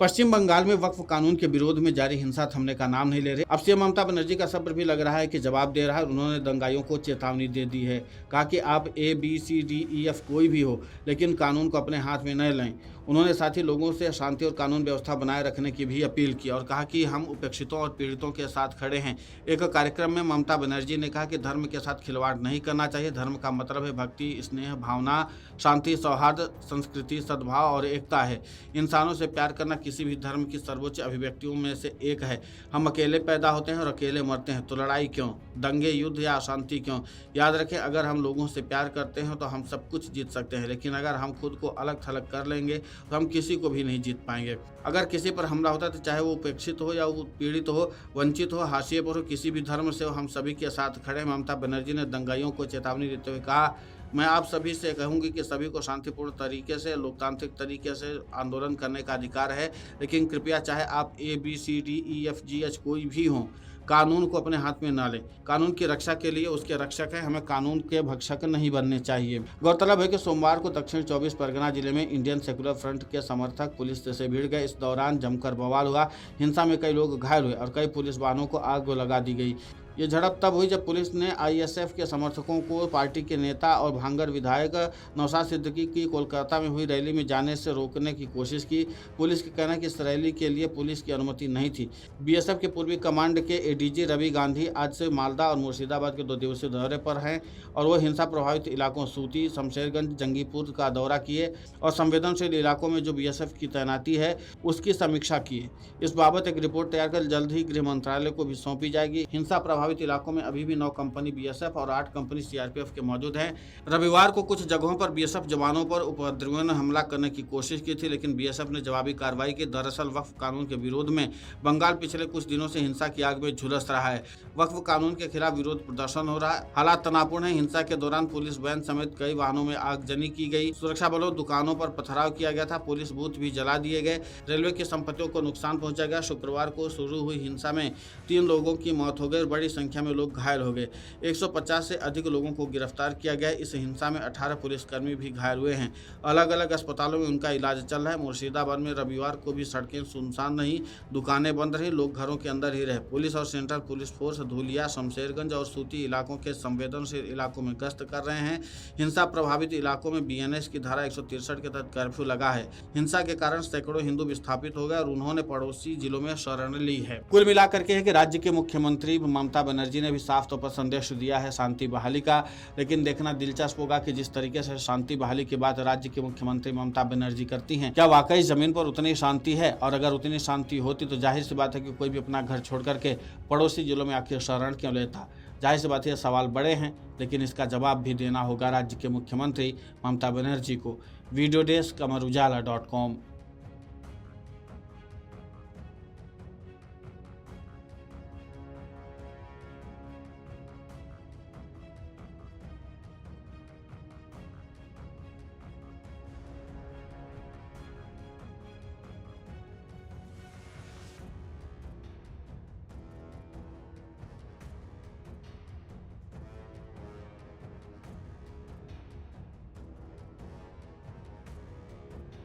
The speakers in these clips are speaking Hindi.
पश्चिम बंगाल में वक्फ कानून के विरोध में जारी हिंसा थमने का नाम नहीं ले रहे। अब सीएम ममता बनर्जी का सब्र भी लग रहा है कि जवाब दे रहा है। उन्होंने दंगाइयों को चेतावनी दे दी है। कहा कि आप ABCDEF कोई भी हो, लेकिन कानून को अपने हाथ में न लें। उन्होंने साथ ही लोगों से शांति और कानून व्यवस्था बनाए रखने की भी अपील की और कहा कि हम उपेक्षितों और पीड़ितों के साथ खड़े हैं। एक कार्यक्रम में ममता बनर्जी ने कहा कि धर्म के साथ खिलवाड़ नहीं करना चाहिए। धर्म का मतलब है भक्ति, स्नेह, भावना, शांति, सौहार्द, संस्कृति, सद्भाव और एकता है। इंसानों से प्यार करना किसी भी धर्म की सर्वोच्च अभिव्यक्तियों में से एक है। हम अकेले पैदा होते हैं और अकेले मरते हैं, तो लड़ाई क्यों, दंगे, युद्ध या अशांति क्यों? याद रखें, अगर हम लोगों से प्यार करते हैं तो हम सब कुछ जीत सकते हैं, लेकिन अगर हम खुद को अलग थलग कर लेंगे तो हम किसी को भी नहीं जीत पाएंगे। अगर किसी पर हमला होता है तो चाहे वो उपेक्षित हो या वो पीड़ित हो, वंचित हो, हाशिए पर हो, किसी भी धर्म से हो, हम सभी के साथ खड़े। ममता बनर्जी ने दंगाइयों को चेतावनी देते हुए कहा, मैं आप सभी से कहूंगी कि सभी को शांतिपूर्ण तरीके से, लोकतांत्रिक तरीके से आंदोलन करने का अधिकार है, लेकिन कृपया चाहे आप ABCDEFGH कोई भी हों, कानून को अपने हाथ में ना लें। कानून की रक्षा के लिए उसके रक्षक हैं, हमें कानून के भक्षक नहीं बनने चाहिए। गौरतलब है कि सोमवार को दक्षिण 24 परगना जिले में इंडियन सेकुलर फ्रंट के समर्थक पुलिस से भिड़ गए। इस दौरान जमकर बवाल हुआ। हिंसा में कई लोग घायल हुए और कई पुलिस वाहनों को आग लगा दी गई। ये झड़प तब हुई जब पुलिस ने ISF के समर्थकों को पार्टी के नेता और भांगड़ विधायक नौशाद सिद्दीकी की कोलकाता में हुई रैली में जाने से रोकने की कोशिश की। पुलिस का कहना है कि इस रैली के लिए पुलिस की अनुमति नहीं थी। BSF के पूर्वी कमांड के ADG रवि गांधी आज से मालदा और मुर्शिदाबाद के 2 दिवसीय दौरे पर हैं और वो हिंसा प्रभावित इलाकों सूती, शमशेरगंज, जंगीपुर का दौरा किए और संवेदनशील इलाकों में जो BSF की तैनाती है उसकी समीक्षा किए। इस बाबत एक रिपोर्ट तैयार कर जल्द ही गृह मंत्रालय को भी सौंपी जाएगी। हिंसा प्रभावित इलाकों में अभी भी 9 कंपनी BSF और 8 कंपनी CRPF के मौजूद हैं। रविवार को कुछ जगहों पर BSF जवानों पर उपद्रवियों ने हमला करने की कोशिश की थी, लेकिन BSF ने जवाबी कार्रवाई की। दरअसल वक्फ कानून के विरोध में बंगाल पिछले कुछ दिनों से हिंसा की आग में झुलस रहा है। वक्फ कानून के खिलाफ विरोध प्रदर्शन हो रहा है। हालात तनावपूर्ण है। हिंसा के दौरान पुलिस वैन समेत कई वाहनों में आगजनी की गई। सुरक्षा बलों, दुकानों पर पथराव किया गया था। पुलिस बूथ भी जला दिए गए। रेलवे की संपत्तियों को नुकसान पहुंचा गया। शुक्रवार को शुरू हुई हिंसा में 3 लोगों की मौत हो गई और बड़ी संख्या में लोग घायल हो गए। 150 से अधिक लोगों को गिरफ्तार किया गया। इस हिंसा में 18 पुलिसकर्मी भी घायल हुए हैं। अलग अलग अस्पतालों में उनका इलाज चल रहा है। मुर्शिदाबाद में रविवार को भी सड़कें सुनसान रही, दुकानें बंद रही, लोग घरों के अंदर ही रहे। पुलिस और central police force Dhulia, Shamsherganj और सूती इलाकों के संवेदनशील इलाकों में गश्त कर रहे हैं। हिंसा प्रभावित इलाकों में BNS की धारा 163 के तहत कर्फ्यू लगा है। हिंसा के कारण सैकड़ों हिंदू विस्थापित हो गए और उन्होंने पड़ोसी जिलों में शरण ली है। कुल मिलाकर के है कि राज्य के मुख्यमंत्री ममता बनर्जी ने भी साफ तौर पर संदेश दिया है शांति बहाली का, लेकिन देखना दिलचस्प होगा कि जिस तरीके से शांति बहाली की बात राज्य के मुख्यमंत्री ममता बनर्जी करती हैं, क्या वाकई जमीन पर उतनी शांति है? और अगर उतनी शांति होती तो जाहिर सी बात है कि कोई भी अपना घर छोड़ करके पड़ोसी जिलों में आखिर शरण क्यों लेता? जाहिर सी बात है सवाल बड़े हैं, लेकिन इसका जवाब भी देना होगा राज्य के मुख्यमंत्री ममता बनर्जी को। वीडियो डेस्क अमरउजाला.com।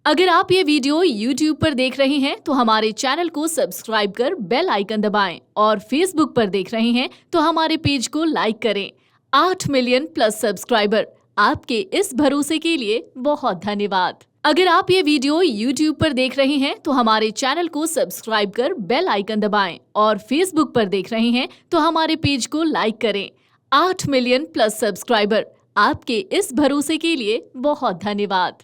अगर आप ये वीडियो YouTube पर देख रहे हैं तो हमारे चैनल को सब्सक्राइब कर बेल आइकन दबाएं और Facebook पर देख रहे हैं तो हमारे पेज को लाइक करें। 8 मिलियन प्लस सब्सक्राइबर, आपके इस भरोसे के लिए बहुत धन्यवाद। अगर आप ये वीडियो YouTube पर देख रहे हैं तो हमारे चैनल को सब्सक्राइब कर बेल आइकन दबाएं और Facebook पर देख रहे हैं तो हमारे पेज को लाइक करें। 8 मिलियन प्लस सब्सक्राइबर, आपके इस भरोसे के लिए बहुत धन्यवाद।